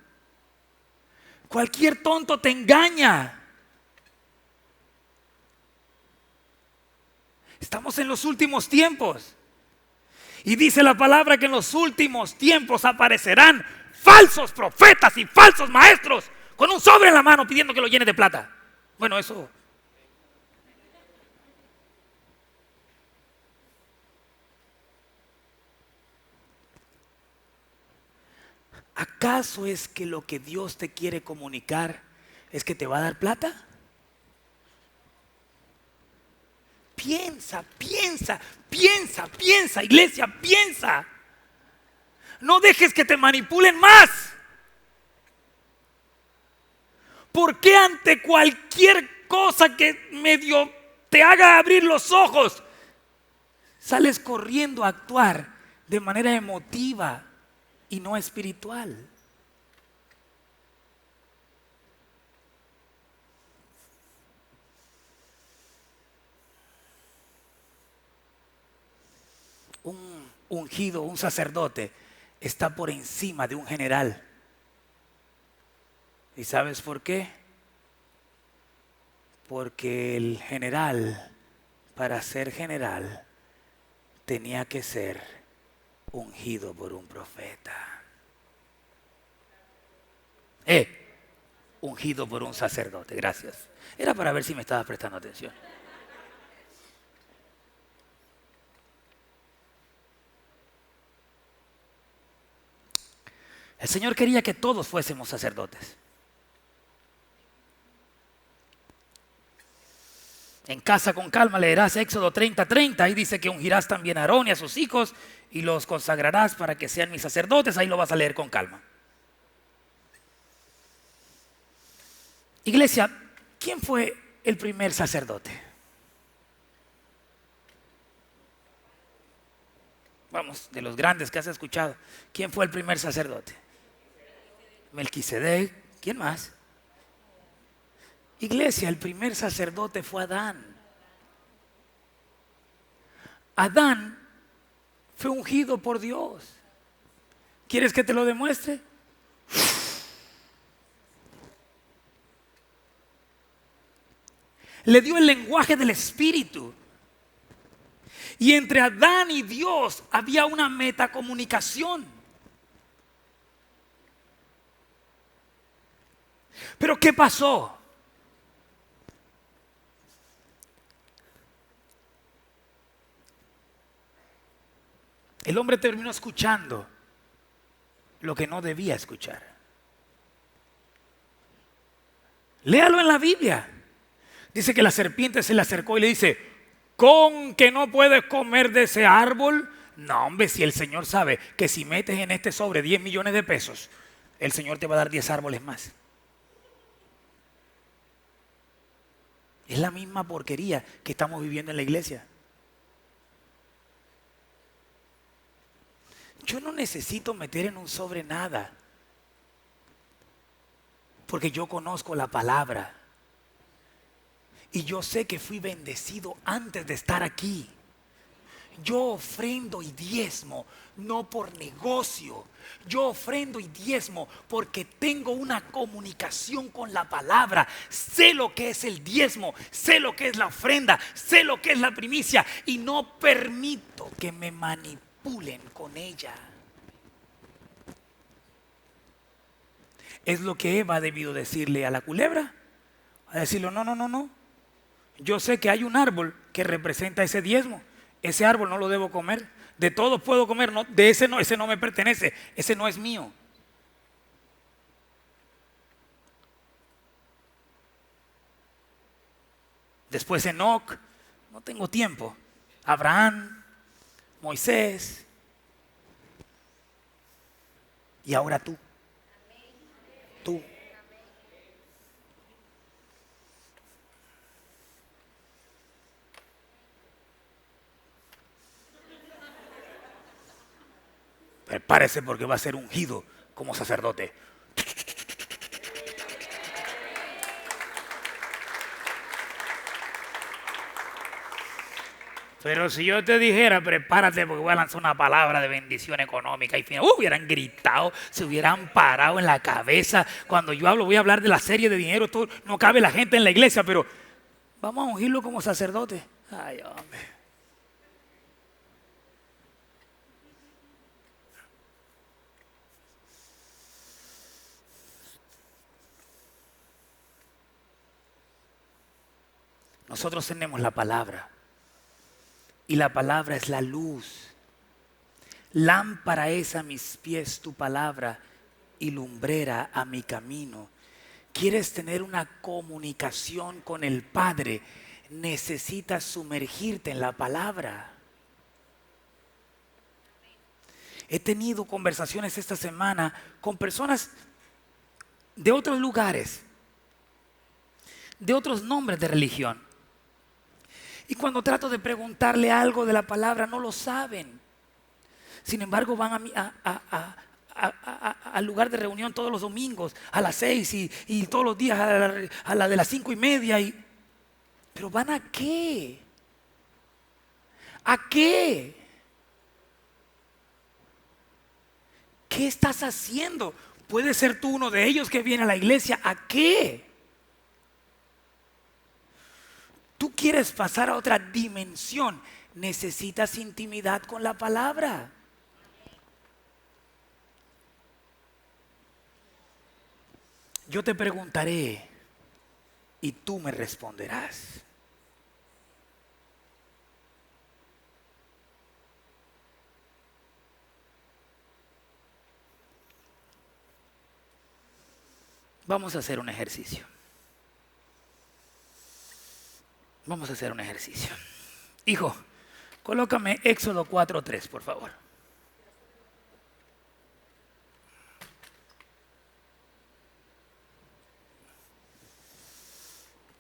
Cualquier tonto te engaña. Estamos en los últimos tiempos. Y dice la palabra que en los últimos tiempos aparecerán falsos profetas y falsos maestros con un sobre en la mano pidiendo que lo llene de plata. Bueno, eso. ¿Acaso es que lo que Dios te quiere comunicar es que te va a dar plata? Piensa, piensa, piensa, piensa, iglesia, piensa. No dejes que te manipulen más. ¿Por qué ante cualquier cosa que medio te haga abrir los ojos, sales corriendo a actuar de manera emotiva y no espiritual? Un ungido, un sacerdote, está por encima de un general. ¿Y sabes por qué? Porque el general, para ser general, tenía que ser ungido por un profeta. Ungido por un sacerdote, gracias. Era para ver si me estabas prestando atención. El Señor quería que todos fuésemos sacerdotes. En casa con calma leerás Éxodo 30:30. Ahí dice que ungirás también a Aarón y a sus hijos y los consagrarás para que sean mis sacerdotes. Ahí lo vas a leer con calma. Iglesia, ¿quién fue el primer sacerdote? Vamos, de los grandes que has escuchado. ¿Quién fue el primer sacerdote? Melquisedec. ¿Quién más? Iglesia, el primer sacerdote fue Adán. Adán fue ungido por Dios. ¿Quieres que te lo demuestre? Le dio el lenguaje del Espíritu. Y entre Adán y Dios había una metacomunicación. Pero ¿qué pasó? El hombre terminó escuchando lo que no debía escuchar. Léalo en la Biblia. Dice que la serpiente se le acercó y le dice: ¿con que no puedes comer de ese árbol? No, hombre, si el Señor sabe que si metes en este sobre 10 millones de pesos, el Señor te va a dar 10 árboles más. Es la misma porquería que estamos viviendo en la iglesia. Yo no necesito meter en un sobre nada, porque yo conozco la palabra. Y yo sé que fui bendecido antes de estar aquí. Yo ofrendo y diezmo, no por negocio. Yo ofrendo y diezmo porque tengo una comunicación con la palabra. Sé lo que es el diezmo, sé lo que es la ofrenda, sé lo que es la primicia. Y no permito que me manipulen con ella. Es lo que Eva ha debido decirle a la culebra. A decirle: no. Yo sé que hay un árbol que representa ese diezmo. Ese árbol no lo debo comer. De todos puedo comer, no, de ese no me pertenece. Ese no es mío. Después Enoc, no tengo tiempo. Abraham, Moisés. Y ahora tú. Tú. Prepárese porque va a ser ungido como sacerdote. Pero si yo te dijera: prepárate porque voy a lanzar una palabra de bendición económica, y hubieran gritado, se hubieran parado en la cabeza. Cuando yo hablo, voy a hablar de la serie de dinero, todo, no cabe la gente en la iglesia, pero vamos a ungirlo como sacerdote. Ay, hombre. Nosotros tenemos la palabra. Y la palabra es la luz. Lámpara es a mis pies tu palabra y lumbrera a mi camino. ¿Quieres tener una comunicación con el Padre? Necesitas sumergirte en la palabra. He tenido conversaciones esta semana con personas de otros lugares, de otros nombres de religión. Y cuando trato de preguntarle algo de la palabra, no lo saben. Sin embargo, van al lugar de reunión todos los domingos a las 6 y todos los días a la de las 5:30. ¿Pero van a qué? ¿A qué? ¿Qué estás haciendo? Puede ser tú uno de ellos que viene a la iglesia. ¿A qué? Tú quieres pasar a otra dimensión. Necesitas intimidad con la palabra. Yo te preguntaré y tú me responderás. Vamos a hacer un ejercicio. Vamos a hacer un ejercicio. Hijo, colócame Éxodo 4:3, por favor.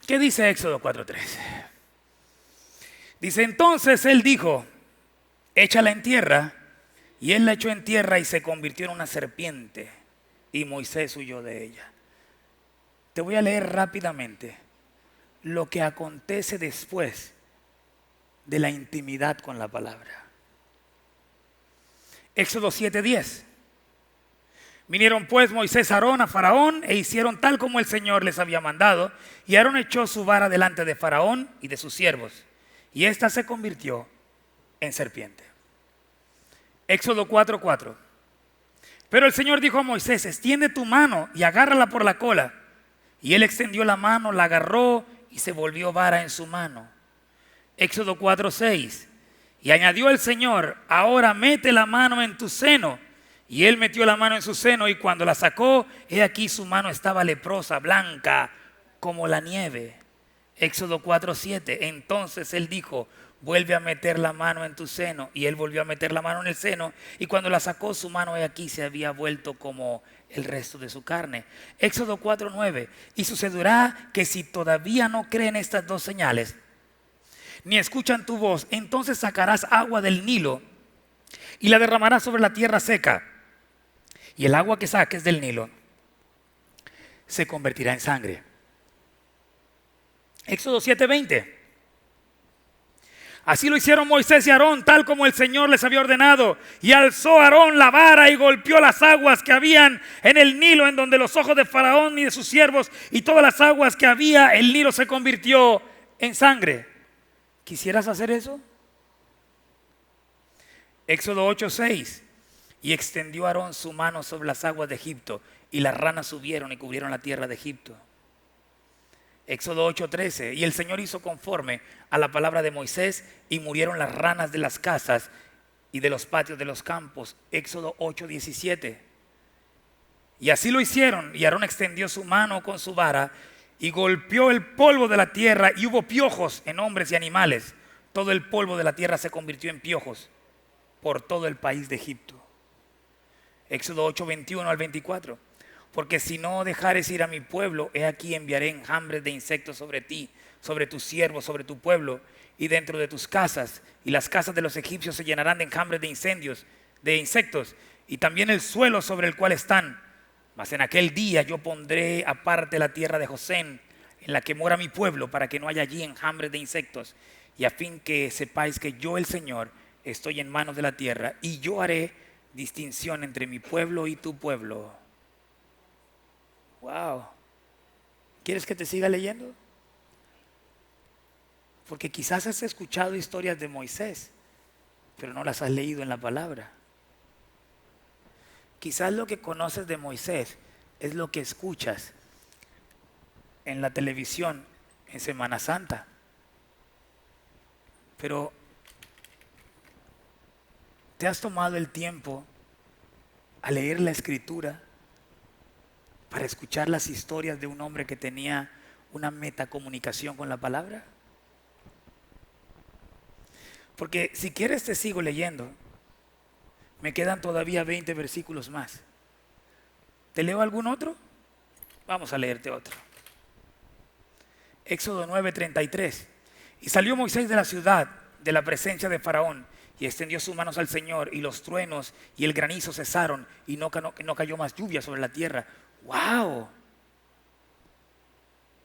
¿Qué dice Éxodo 4:3? Dice, entonces él dijo, échala en tierra, y él la echó en tierra y se convirtió en una serpiente, y Moisés huyó de ella. Te voy a leer rápidamente lo que acontece después de la intimidad con la palabra. Éxodo 7:10. Vinieron pues Moisés y Aarón a Faraón e hicieron tal como el Señor les había mandado, y Aarón echó su vara delante de Faraón y de sus siervos, y ésta se convirtió en serpiente. Éxodo 4:4. Pero el Señor dijo a Moisés, extiende tu mano y agárrala por la cola. Y él extendió la mano, la agarró y se volvió vara en su mano. Éxodo 4:6. Y añadió el Señor, ahora mete la mano en tu seno. Y él metió la mano en su seno, y cuando la sacó, he aquí su mano estaba leprosa, blanca como la nieve. Éxodo 4:7. Entonces él dijo, vuelve a meter la mano en tu seno. Y él volvió a meter la mano en el seno, y cuando la sacó, su mano he aquí se había vuelto como el resto de su carne. Éxodo 4:9. Y sucederá que si todavía no creen estas dos señales, ni escuchan tu voz, entonces sacarás agua del Nilo y la derramarás sobre la tierra seca, y el agua que saques del Nilo se convertirá en sangre. Éxodo 7:20. Así lo hicieron Moisés y Aarón, tal como el Señor les había ordenado. Y alzó Aarón la vara y golpeó las aguas que habían en el Nilo, en donde los ojos de Faraón y de sus siervos y todas las aguas que había, el Nilo se convirtió en sangre. ¿Quisieras hacer eso? Éxodo 8:6. Y extendió Aarón su mano sobre las aguas de Egipto, y las ranas subieron y cubrieron la tierra de Egipto. Éxodo 8:13. Y el Señor hizo conforme a la palabra de Moisés, y murieron las ranas de las casas y de los patios de los campos. Éxodo 8:17. Y así lo hicieron, y Aarón extendió su mano con su vara y golpeó el polvo de la tierra, y hubo piojos en hombres y animales. Todo el polvo de la tierra se convirtió en piojos por todo el país de Egipto. Éxodo 8:21-24. Porque si no dejares ir a mi pueblo, he aquí enviaré enjambres de insectos sobre ti, sobre tus siervos, sobre tu pueblo y dentro de tus casas, y las casas de los egipcios se llenarán de enjambres de insectos, y también el suelo sobre el cual están. Mas en aquel día yo pondré aparte la tierra de Gosén, en la que mora mi pueblo, para que no haya allí enjambres de insectos, y a fin que sepáis que yo, el Señor, estoy en manos de la tierra, y yo haré distinción entre mi pueblo y tu pueblo. Wow. ¿Quieres que te siga leyendo? Porque quizás has escuchado historias de Moisés, pero no las has leído en la palabra. Quizás lo que conoces de Moisés es lo que escuchas en la televisión en Semana Santa. Pero ¿te has tomado el tiempo a leer la Escritura para escuchar las historias de un hombre que tenía una metacomunicación con la palabra? Porque si quieres te sigo leyendo. Me quedan todavía 20 versículos más. ¿Te leo algún otro? Vamos a leerte otro. Éxodo 9:33. Y salió Moisés de la ciudad, de la presencia de Faraón, y extendió sus manos al Señor, y los truenos y el granizo cesaron, y no cayó más lluvia sobre la tierra. ¡Wow!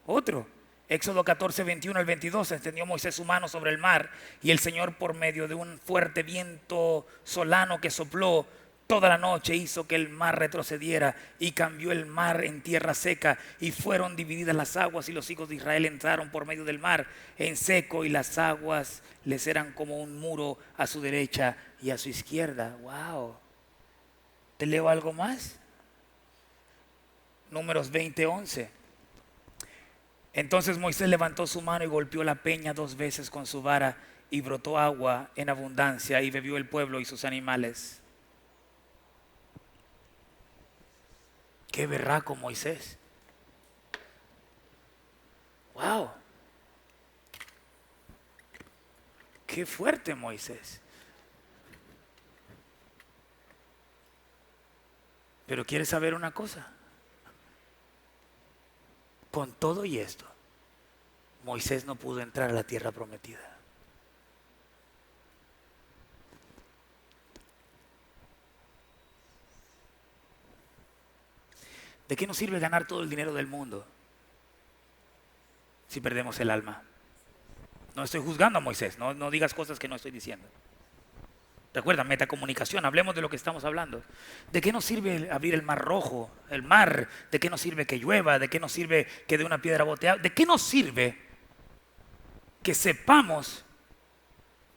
Otro. Éxodo 14:21-22. Extendió Moisés su mano sobre el mar, y el Señor, por medio de un fuerte viento solano que sopló toda la noche, hizo que el mar retrocediera, y cambió el mar en tierra seca, y fueron divididas las aguas, y los hijos de Israel entraron por medio del mar en seco, y las aguas les eran como un muro a su derecha y a su izquierda. ¡Wow! ¿Te leo algo más? Números 20:11. Entonces Moisés levantó su mano y golpeó la peña 2 veces con su vara, y brotó agua en abundancia, y bebió el pueblo y sus animales. ¡Qué berraco Moisés! ¡Wow! Qué fuerte, Moisés. Pero ¿quieres saber una cosa? Con todo y esto, Moisés no pudo entrar a la tierra prometida. ¿De qué nos sirve ganar todo el dinero del mundo si perdemos el alma? No estoy juzgando a Moisés, no digas cosas que no estoy diciendo. Recuerda, metacomunicación, hablemos de lo que estamos hablando. ¿De qué nos sirve abrir el mar rojo, el mar? ¿De qué nos sirve que llueva? ¿De qué nos sirve que dé una piedra bote agua? ¿De qué nos sirve que sepamos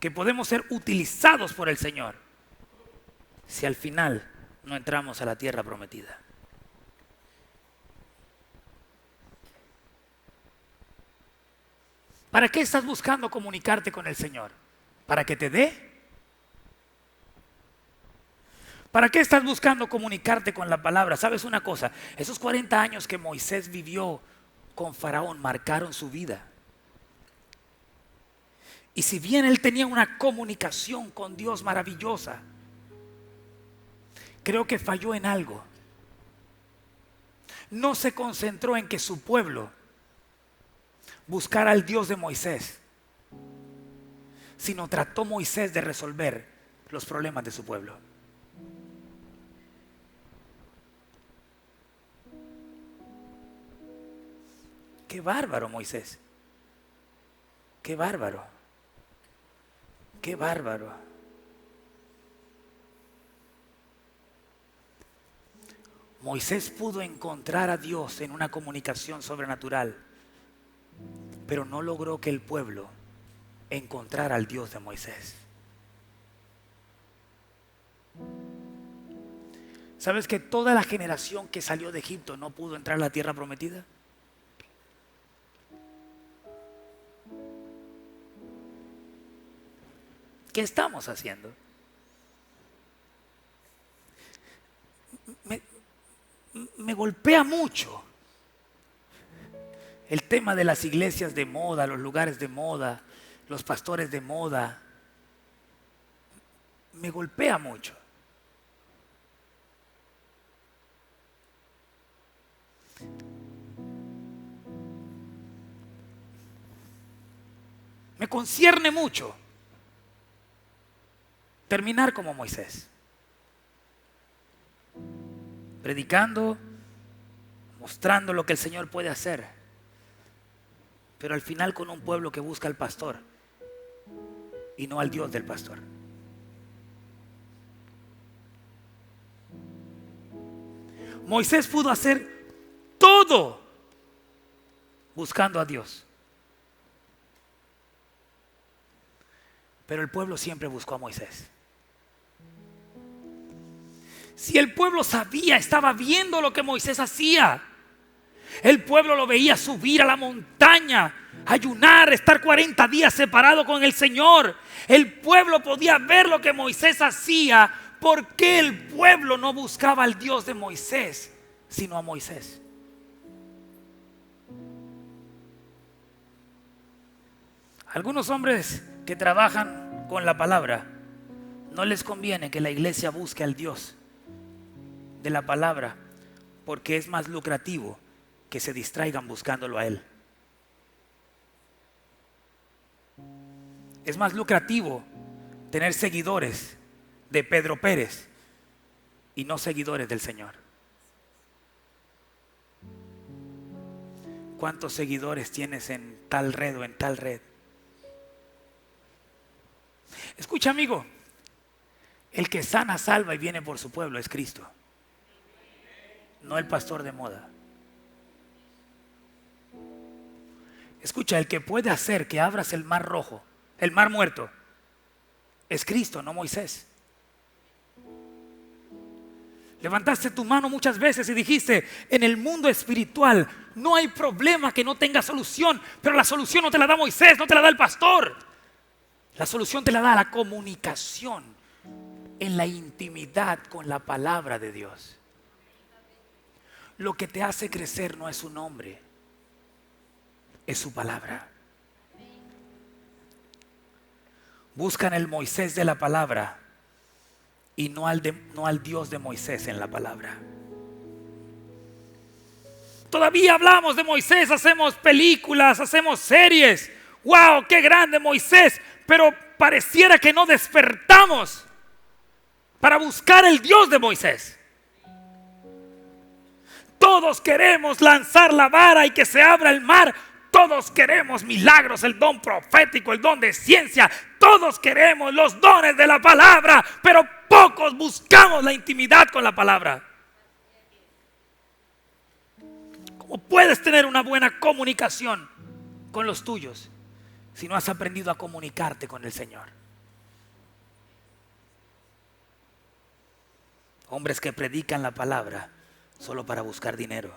que podemos ser utilizados por el Señor si al final no entramos a la tierra prometida? ¿Para qué estás buscando comunicarte con el Señor? ¿Para que te dé? ¿Para qué estás buscando comunicarte con la palabra? ¿Sabes una cosa? Esos 40 años que Moisés vivió con Faraón marcaron su vida. Y si bien él tenía una comunicación con Dios maravillosa, creo que falló en algo. No se concentró en que su pueblo buscara al Dios de Moisés, sino trató Moisés de resolver los problemas de su pueblo. Qué bárbaro, Moisés. Qué bárbaro. Qué bárbaro. Moisés pudo encontrar a Dios en una comunicación sobrenatural, pero no logró que el pueblo encontrara al Dios de Moisés. ¿Sabes que toda la generación que salió de Egipto no pudo entrar a la tierra prometida? ¿Qué estamos haciendo? Me golpea mucho el tema de las iglesias de moda, los lugares de moda, los pastores de moda. Me golpea mucho. Me concierne mucho terminar como Moisés, predicando, mostrando lo que el Señor puede hacer, pero al final con un pueblo que busca al pastor y no al Dios del pastor. Moisés pudo hacer todo buscando a Dios, pero el pueblo siempre buscó a Moisés. Si el pueblo sabía, estaba viendo lo que Moisés hacía. El pueblo lo veía subir a la montaña, ayunar, estar 40 días separado con el Señor. El pueblo podía ver lo que Moisés hacía. ¿Por qué el pueblo no buscaba al Dios de Moisés, sino a Moisés? Algunos hombres que trabajan con la palabra, no les conviene que la iglesia busque al Dios de la palabra, porque es más lucrativo que se distraigan buscándolo a Él. Es más lucrativo tener seguidores de Pedro Pérez y no seguidores del Señor. ¿Cuántos seguidores tienes en tal red o en tal red? Escucha, amigo, el que sana, salva y viene por su pueblo es Cristo, no el pastor de moda. Escucha, el que puede hacer que abras el mar rojo, el mar muerto, es Cristo, no Moisés. Levantaste tu mano muchas veces y dijiste: en el mundo espiritual no hay problema que no tenga solución, pero la solución no te la da Moisés, no te la da el pastor. La solución te la da la comunicación en la intimidad con la palabra de Dios. Lo que te hace crecer no es su nombre, es su palabra. Buscan el Moisés de la palabra y no al Dios de Moisés en la palabra. Todavía hablamos de Moisés, hacemos películas, hacemos series. ¡Wow! ¡Qué grande Moisés! Pero pareciera que no despertamos para buscar el Dios de Moisés. Todos queremos lanzar la vara y que se abra el mar. Todos queremos milagros, el don profético, el don de ciencia. Todos queremos los dones de la palabra, pero pocos buscamos la intimidad con la palabra. ¿Cómo puedes tener una buena comunicación con los tuyos si no has aprendido a comunicarte con el Señor? Hombres que predican la palabra solo para buscar dinero.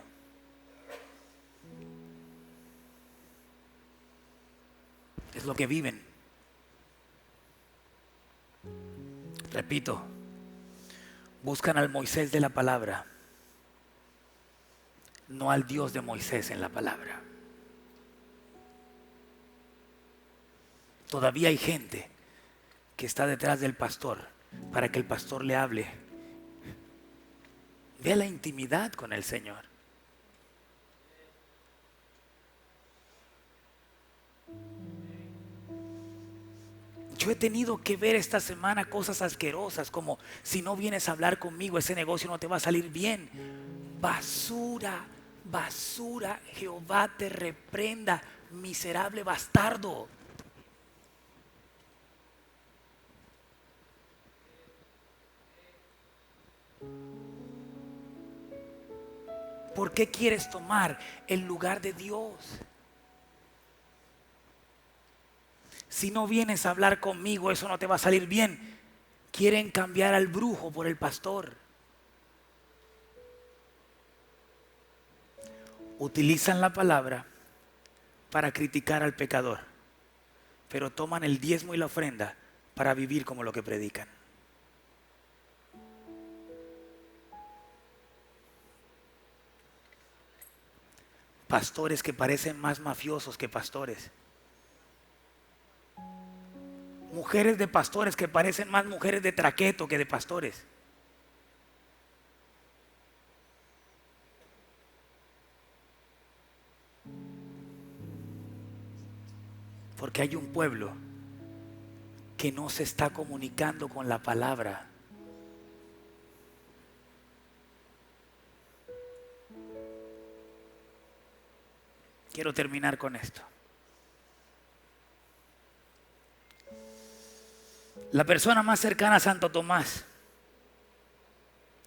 Es lo que viven. Repito, buscan al Moisés de la palabra, no al Dios de Moisés en la palabra. Todavía hay gente que está detrás del pastor para que el pastor le hable. Ve la intimidad con el Señor. Yo he tenido que ver esta semana cosas asquerosas como: si no vienes a hablar conmigo, ese negocio no te va a salir bien. Basura, basura, Jehová te reprenda, miserable bastardo. ¿Por qué quieres tomar el lugar de Dios? Si no vienes a hablar conmigo, eso no te va a salir bien. Quieren cambiar al brujo por el pastor. Utilizan la palabra para criticar al pecador, pero toman el diezmo y la ofrenda para vivir como lo que predican. Pastores que parecen más mafiosos que pastores. Mujeres de pastores que parecen más mujeres de traqueto que de pastores. Porque hay un pueblo que no se está comunicando con la palabra. Quiero terminar con esto. La persona más cercana a Santo Tomás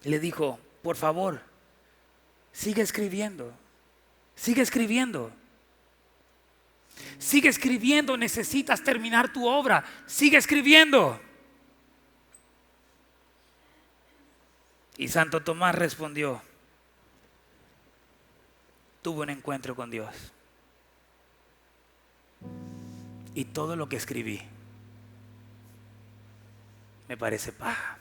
le dijo: por favor, sigue escribiendo, sigue escribiendo. Sigue escribiendo, necesitas terminar tu obra. Sigue escribiendo. Y Santo Tomás respondió: tuve un encuentro con Dios y todo lo que escribí me parece paja.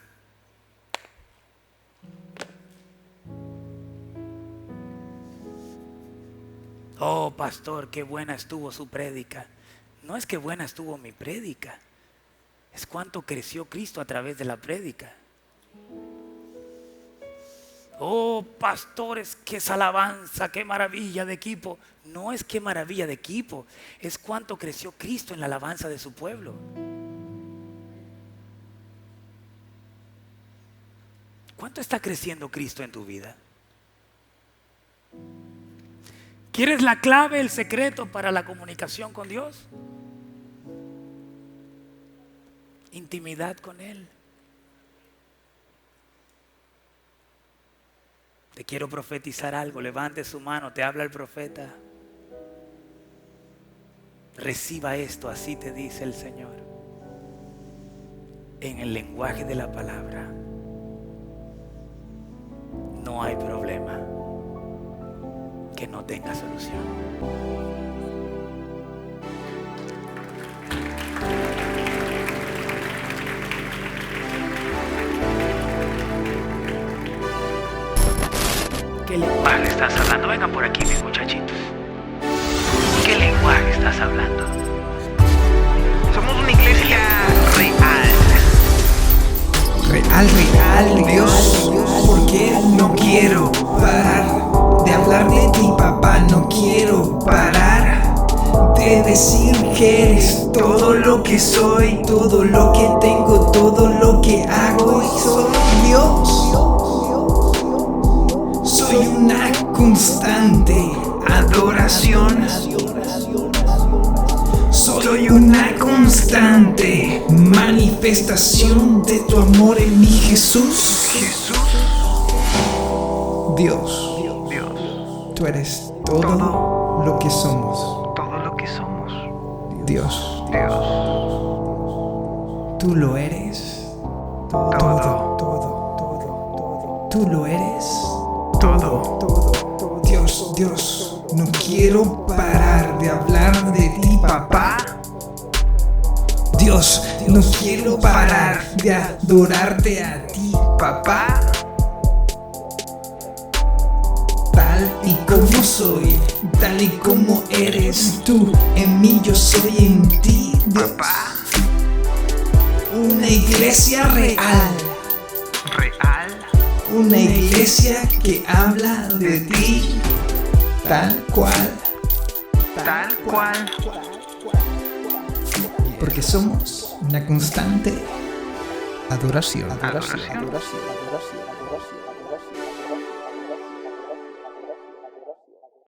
Oh, pastor, qué buena estuvo su prédica. No es que buena estuvo mi prédica, es cuánto creció Cristo a través de la prédica. Oh, pastores, qué alabanza, qué maravilla de equipo. No es qué maravilla de equipo, es cuánto creció Cristo en la alabanza de su pueblo. ¿Cuánto está creciendo Cristo en tu vida? ¿Quieres la clave, el secreto para la comunicación con Dios? Intimidad con Él. Te quiero profetizar algo. Levante su mano, te habla el profeta. Reciba esto, así te dice el Señor. En el lenguaje de la palabra no hay problema que no tenga solución. ¿Qué lenguaje estás hablando? Vengan por aquí, mis muchachitos. ¿Qué lenguaje estás hablando? Somos una iglesia real, Dios, porque no quiero parar de hablar de ti, papá. No quiero parar de decir que eres todo lo que soy, todo lo que tengo, todo lo que hago. Y soy Dios. Soy una constante adoración. Soy una constante manifestación de tu amor en mi Jesús. Dios, tú eres todo lo que somos. Dios, tú lo eres todo. Tú lo eres todo. Dios, no quiero parar de hablar de ti, papá. Dios, no quiero parar de adorarte a ti, papá. Tal y como soy, tal y como eres tú, en mí yo soy en ti, Dios. Una iglesia real. Una iglesia que habla de ti, tal cual. Porque somos una constante adoración.